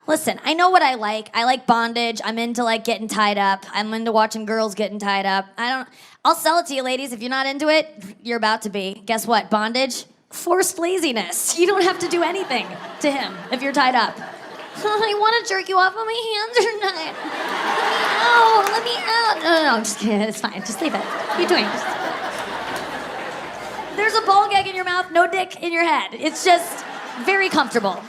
Listen, I know what I like. I like bondage. I'm into like getting tied up. I'm into watching girls getting tied up. I'll sell it to you ladies. If you're not into it, you're about to be. Guess what? Bondage? Forced laziness. You don't have to do anything to him if you're tied up. I want to jerk you off, but my hands are not. Let me out. No, I'm just kidding. It's fine. Just leave it. What are you doing? There's a ball gag in your mouth, no dick in your head. It's just very comfortable.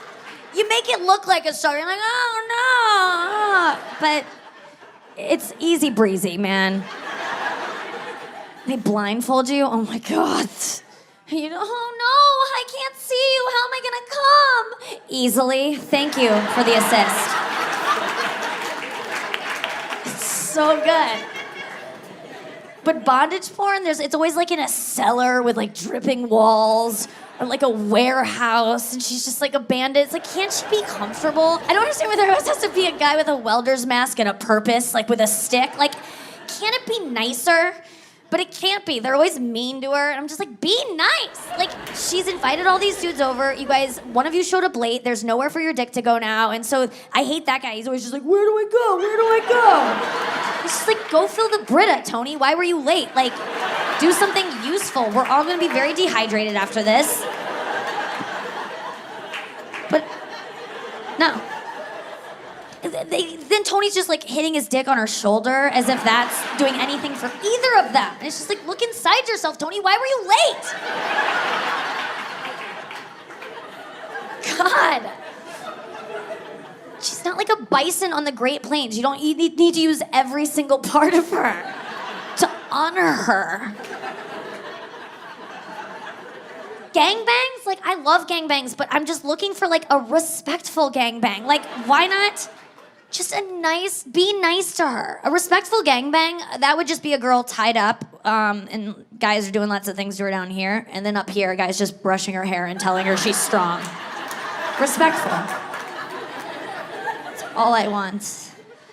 You make it look like a struggle. You're like, oh no. But it's easy breezy, man. They blindfold you. Oh my God. You know, oh no, I can't see you. How am I gonna come? Easily. Thank you for the assist. It's so good. But bondage porn, it's always like in a cellar with like dripping walls or like a warehouse, and she's just like a bandit. It's like, can't she be comfortable? I don't understand why there always has to be a guy with a welder's mask and a purpose, like with a stick. Like, can't it be nicer? But it can't be. They're always mean to her. And I'm just like, be nice. Like, she's invited all these dudes over. You guys, one of you showed up late. There's nowhere for your dick to go now. And so I hate that guy. He's always just like, where do I go? Where do I go? He's just like, go fill the Brita, Tony. Why were you late? Like, do something useful. We're all going to be very dehydrated after this. But, no. Then Tony's just like hitting his dick on her shoulder as if that's doing anything for either of them. And it's just like, look inside yourself, Tony. Why were you late? God. She's not like a bison on the Great Plains. You need to use every single part of her to honor her. Gangbangs? Like, I love gangbangs, but I'm just looking for like a respectful gangbang. Like, why not? Just be nice to her. A respectful gangbang, that would just be a girl tied up, and guys are doing lots of things to her down here, and then up here, a guy's just brushing her hair and telling her she's strong. Respectful. That's all I want.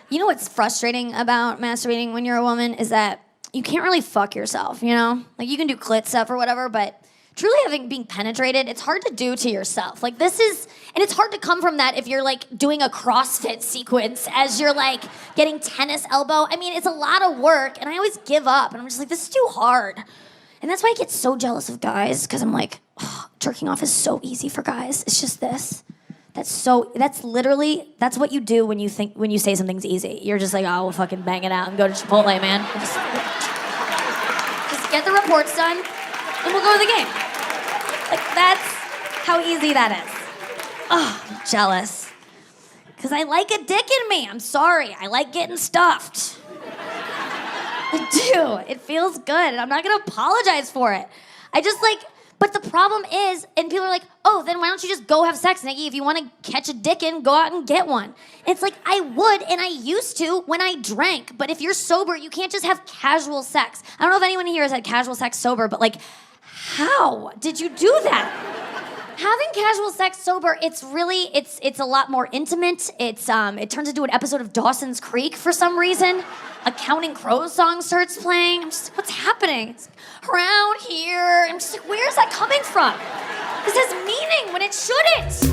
You know what's frustrating about masturbating when you're a woman is that you can't really fuck yourself, you know? Like, you can do clit stuff or whatever, but truly being penetrated, it's hard to do to yourself. Like, and it's hard to come from that if you're like doing a CrossFit sequence as you're like getting tennis elbow. I mean, it's a lot of work, and I always give up, and I'm just like, this is too hard. And that's why I get so jealous of guys, because I'm like, oh, jerking off is so easy for guys. It's just this. That's what you do when you say something's easy. You're just like, oh, we'll fucking bang it out and go to Chipotle, man. Just get the reports done, and we'll go to the game. Like, that's how easy that is. Oh, I'm jealous. Because I like a dick in me. I'm sorry. I like getting stuffed. I do. It feels good, and I'm not going to apologize for it. But the problem is, and people are like, oh, then why don't you just go have sex, Nikki? If you want to catch a dick in, go out and get one. And it's like, I would, and I used to when I drank. But if you're sober, you can't just have casual sex. I don't know if anyone here has had casual sex sober, but like, how did you do that? Having casual sex sober, it's a lot more intimate. It turns into an episode of Dawson's Creek for some reason. A Counting Crows song starts playing. I'm just like, what's happening? It's around here. I'm just like, where's that coming from? This has meaning when it shouldn't.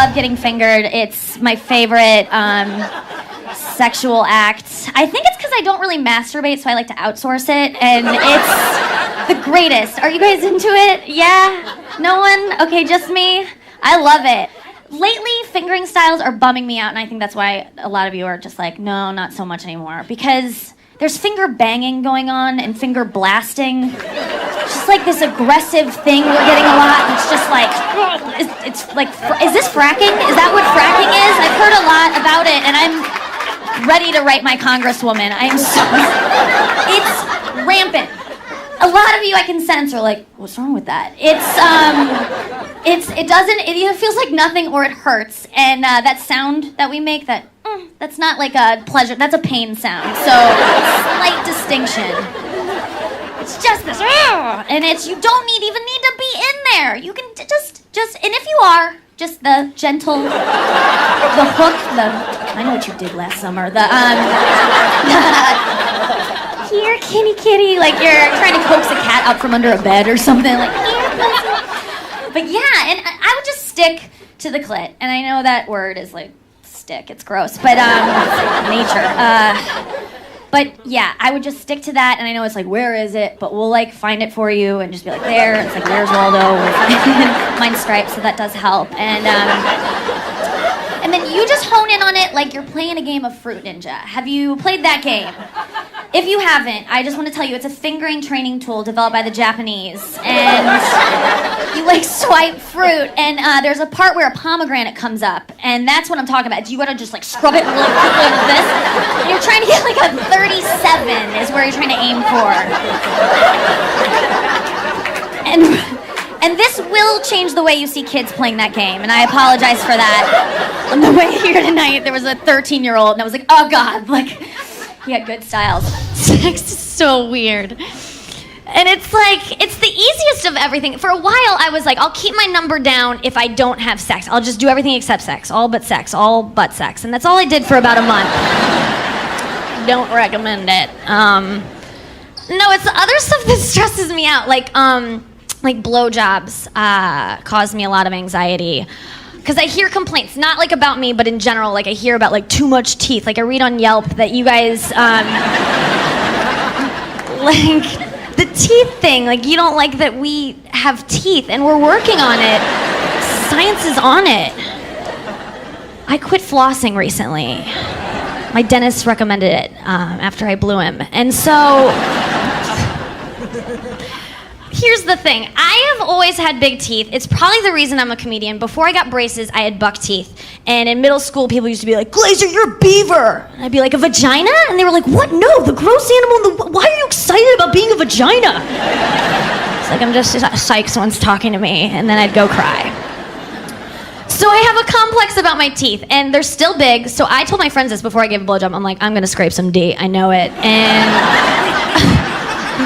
love getting fingered. It's my favorite sexual act. I think it's because I don't really masturbate, so I like to outsource it, and it's the greatest. Are you guys into it? Yeah? No one? Okay, just me? I love it. Lately, fingering styles are bumming me out, and I think that's why a lot of you are just like, no, not so much anymore, because there's finger banging going on and finger blasting. It's just like this aggressive thing we're getting a lot. It's just like, it's like, is this fracking? Is that what fracking is? I've heard a lot about it, and I'm ready to write my congresswoman. I am so, it's rampant. A lot of you I can sense are like, what's wrong with that? It either feels like nothing or it hurts. And that sound that we make, that's not like a pleasure, that's a pain sound. So, slight distinction. It's just this, and you don't even need to be in there. You can just, and if you are, just the gentle, the hook, I know what you did last summer, here, kitty, like you're trying to coax a cat out from under a bed or something, like, here, pussy. But yeah, and I would just stick to the clit, and I know that word is like, stick, it's gross, but nature. But yeah, I would just stick to that, and I know it's like, where is it? But we'll like find it for you and just be like, there. It's like, where's Waldo? Mine's striped, so that does help. And then you just hone in on it like you're playing a game of Fruit Ninja. Have you played that game? If you haven't, I just want to tell you, it's a fingering training tool developed by the Japanese. And you like swipe fruit, and there's a part where a pomegranate comes up, and that's what I'm talking about. You gotta just like scrub it really quickly with this. And you're trying to get like a 37 is where you're trying to aim for. And this will change the way you see kids playing that game, and I apologize for that. On the way here tonight, there was a 13-year-old, and I was like, oh God, like, he had good styles. Sex is so weird. And it's like, it's the easiest of everything. For a while, I was like, I'll keep my number down if I don't have sex. I'll just do everything except sex. All but sex. All but sex. And that's all I did for about a month. Don't recommend it. No, it's the other stuff that stresses me out. Like blowjobs cause me a lot of anxiety. Because I hear complaints, not like about me, but in general, like I hear about like too much teeth. Like I read on Yelp that you guys, like the teeth thing, like you don't like that we have teeth and we're working on it. Science is on it. I quit flossing recently. My dentist recommended it after I blew him. And so, here's the thing. I have always had big teeth. It's probably the reason I'm a comedian. Before I got braces, I had buck teeth. And in middle school, people used to be like, Glaser, you're a beaver. And I'd be like, a vagina? And they were like, what? No, the gross animal in the... Why are you excited about being a vagina? It's like, I'm just psyched someone's talking to me. And then I'd go cry. So I have a complex about my teeth. And they're still big. So I told my friends this before I gave a blowjob. I'm like, I'm going to scrape some D. I know it. And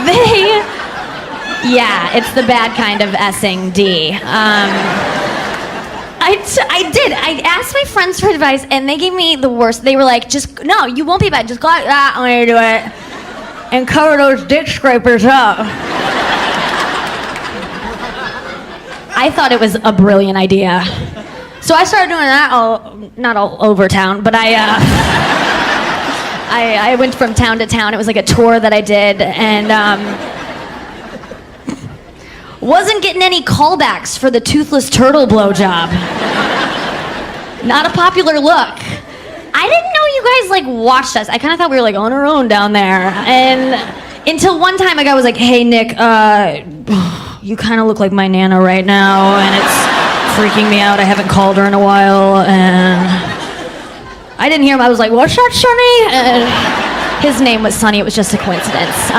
they... Yeah, it's the bad kind of S-ing D. I did. I asked my friends for advice, and they gave me the worst. They were like, no, you won't be bad. Just go like that when you do it, and cover those dick scrapers up. I thought it was a brilliant idea. So I started doing that, not all over town, but I went from town to town. It was like a tour that I did, and... wasn't getting any callbacks for the toothless turtle blowjob. Not a popular look. I didn't know you guys like watched us. I kind of thought we were like on our own down there. And until one time a guy was like, hey Nick, you kind of look like my Nana right now, and it's freaking me out. I haven't called her in a while, and I didn't hear him. I was like, what's that, Sonny? And his name was Sonny. It was just a coincidence.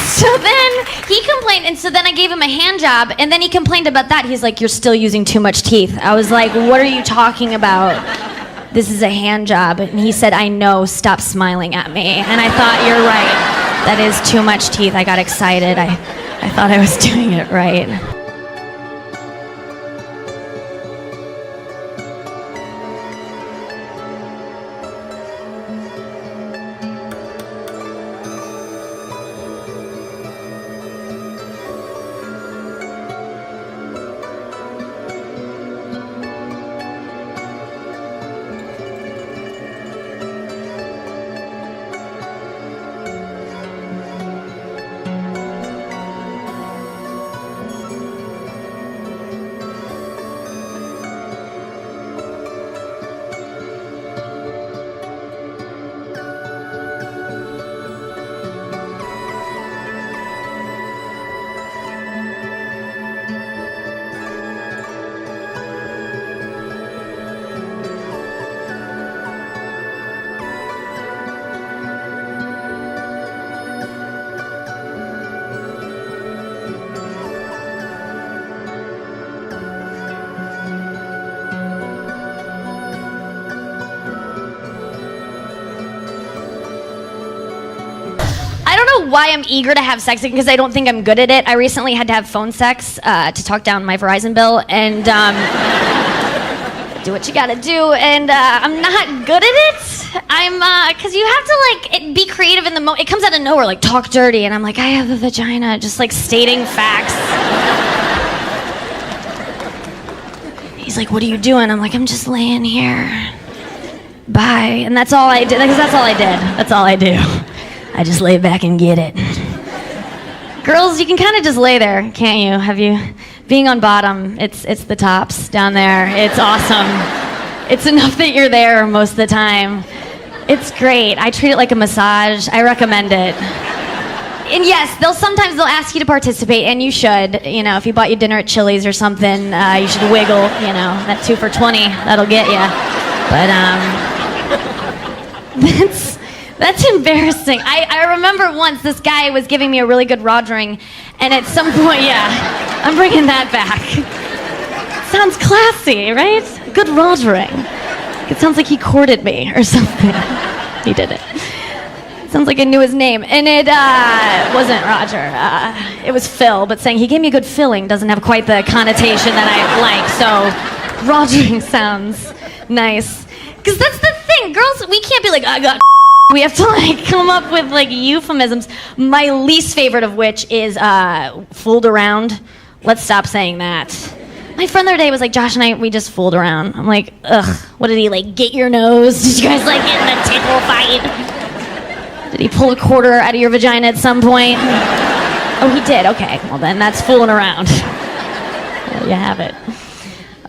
So then he complained, and so then I gave him a hand job, and then he complained about that. He's like, you're still using too much teeth. I was like, what are you talking about? This is a hand job. And he said, I know, stop smiling at me. And I thought, you're right. That is too much teeth. I got excited. I thought I was doing it right. why I'm eager to have sex, because I don't think I'm good at it. I recently had to have phone sex to talk down my Verizon bill, and do what you gotta do, and I'm not good at it. Because you have to, like, be creative in the moment. It comes out of nowhere, like, talk dirty, and I'm like, I have a vagina, just, like, stating facts. He's like, what are you doing? I'm like, I'm just laying here. Bye. And that's all I did, because that's all I did. That's all I do. I just lay back and get it. Girls, you can kind of just lay there, can't you? Have you? Being on bottom, it's the tops down there. It's awesome. It's enough that you're there most of the time. It's great. I treat it like a massage. I recommend it. And yes, sometimes they'll ask you to participate, and you should. You know, if you bought you dinner at Chili's or something, you should wiggle. You know, that 2 for $20, that'll get you. But that's embarrassing. I remember once this guy was giving me a really good rogering, and at some point, yeah, I'm bringing that back. Sounds classy, right? Good rogering. It sounds like he courted me or something. He did it. Sounds like I knew his name. And it wasn't Roger. It was Phil, but saying he gave me a good filling doesn't have quite the connotation that I like. So rogering sounds nice. Because that's the thing. Girls, we can't be like, I got we have to, like, come up with, like, euphemisms. My least favorite of which is fooled around. Let's stop saying that. My friend the other day was like, Josh and I, we just fooled around. I'm like, ugh, what did he, like, get your nose? Did you guys, like, get in a tickle fight? Did he pull a quarter out of your vagina at some point? Oh, he did, okay. Well, then that's fooling around. There you have it.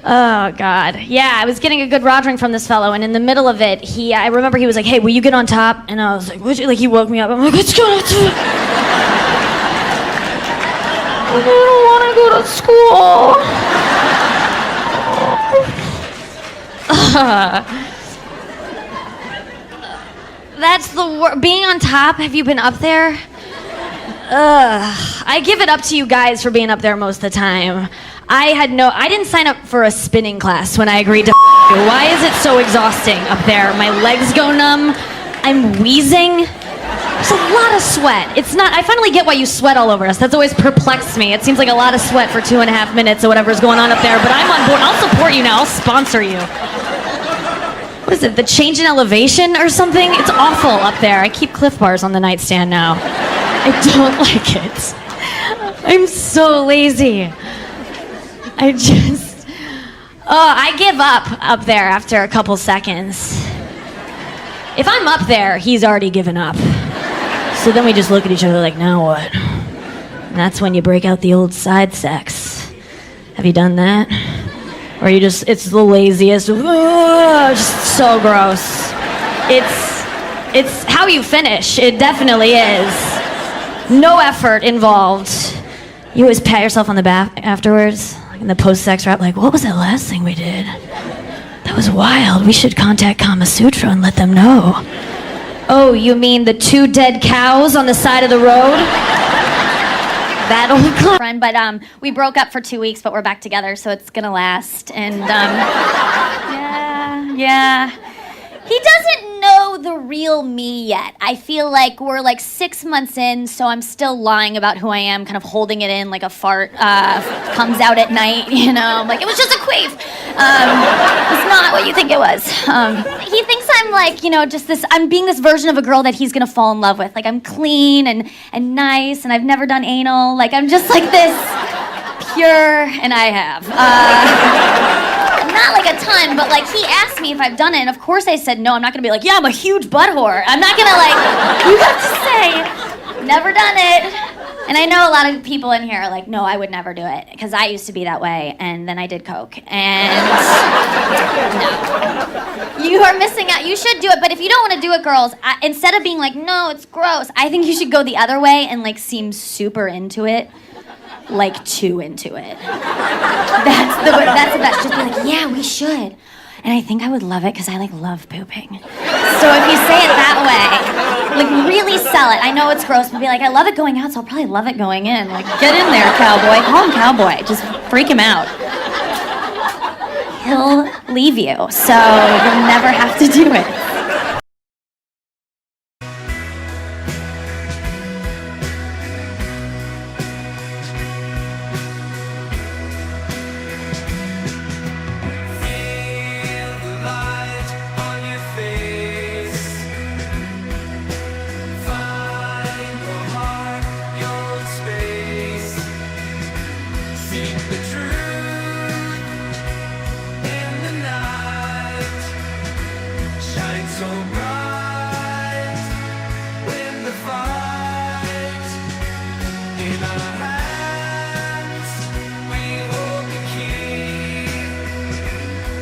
Oh, God. Yeah, I was getting a good rogering from this fellow, and in the middle of it, I remember he was like, hey, will you get on top? And I was like, would you? Like, he woke me up. I'm like, let's go on top. I don't want to go to school. That's the worst. Being on top, have you been up there? I give it up to you guys for being up there most of the time. I didn't sign up for a spinning class when I agreed to you. Why is it so exhausting up there? My legs go numb. I'm wheezing. There's a lot of sweat. I finally get why you sweat all over us. That's always perplexed me. It seems like a lot of sweat for 2.5 minutes or whatever's going on up there, but I'm on board. I'll support you now. I'll sponsor you. What is it, the change in elevation or something? It's awful up there. I keep Cliff Bars on the nightstand now. I don't like it. I'm so lazy. I give up there after a couple seconds. If I'm up there, he's already given up. So then we just look at each other like, now what? And that's when you break out the old side sex. Have you done that? Or it's the laziest, just so gross. It's how you finish. It definitely is. No effort involved. You always pat yourself on the back afterwards. In the post-sex rap, like, what was that last thing we did? That was wild. We should contact Kama Sutra and let them know. Oh, you mean the 2 dead cows on the side of the road? That old friend, but we broke up for 2 weeks, but we're back together, so it's gonna last. And yeah. He doesn't know the real me yet. I feel like we're like 6 months in, so I'm still lying about who I am, kind of holding it in like a fart comes out at night, you know? I'm like, it was just a queef. It's not what you think it was. He thinks I'm like, you know, I'm being this version of a girl that he's gonna fall in love with. Like, I'm clean and nice, and I've never done anal. Like, I'm just like this pure, and I have. Not like a ton, but like he asked me if I've done it, and of course I said no. I'm not gonna be like, yeah, I'm a huge butt whore. I'm not gonna like, you have to say, never done it. And I know a lot of people in here are like, no, I would never do it, because I used to be that way, and then I did coke, and no. You are missing out. You should do it, but if you don't want to do it, girls, instead of being like, no, it's gross, I think you should go the other way and like seem super into it. Like, too into it. That's the best. Just be like, yeah, we should. And I think I would love it because I like love pooping. So if you say it that way, like really sell it. I know it's gross, but be like, I love it going out, so I'll probably love it going in. Like, get in there, cowboy. Call him cowboy. Just freak him out. He'll leave you, so you'll never have to do it. so bright when the fight in our hands we hold the key,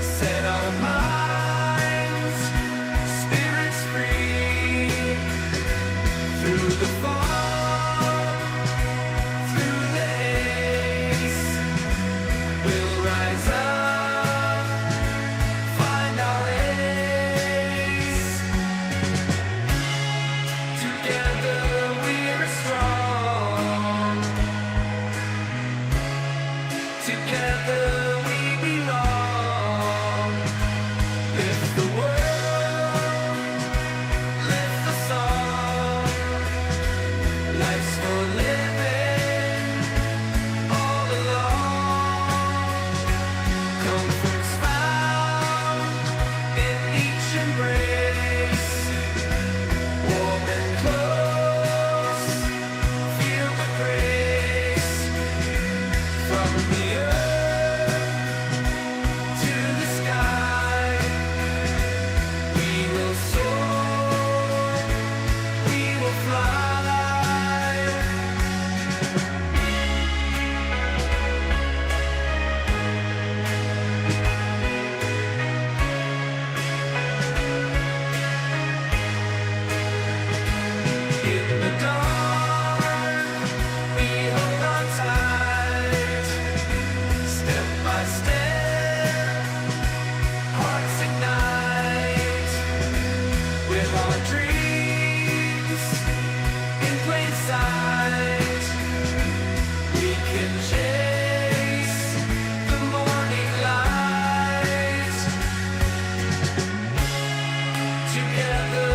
set our minds, spirits free through the fall, through the haze, we'll rise up, find our ways. Together we're strong. Together we belong. Lift the world, lift the song. Life's for living all along. Comfort's found in each embrace. Warm and close, feel the grace. From the earth to the sky, we will soar, we will fly. In the dark, we hold on tight. Step by step, hearts ignite. With our dreams in plain sight, we can chase the morning light. Together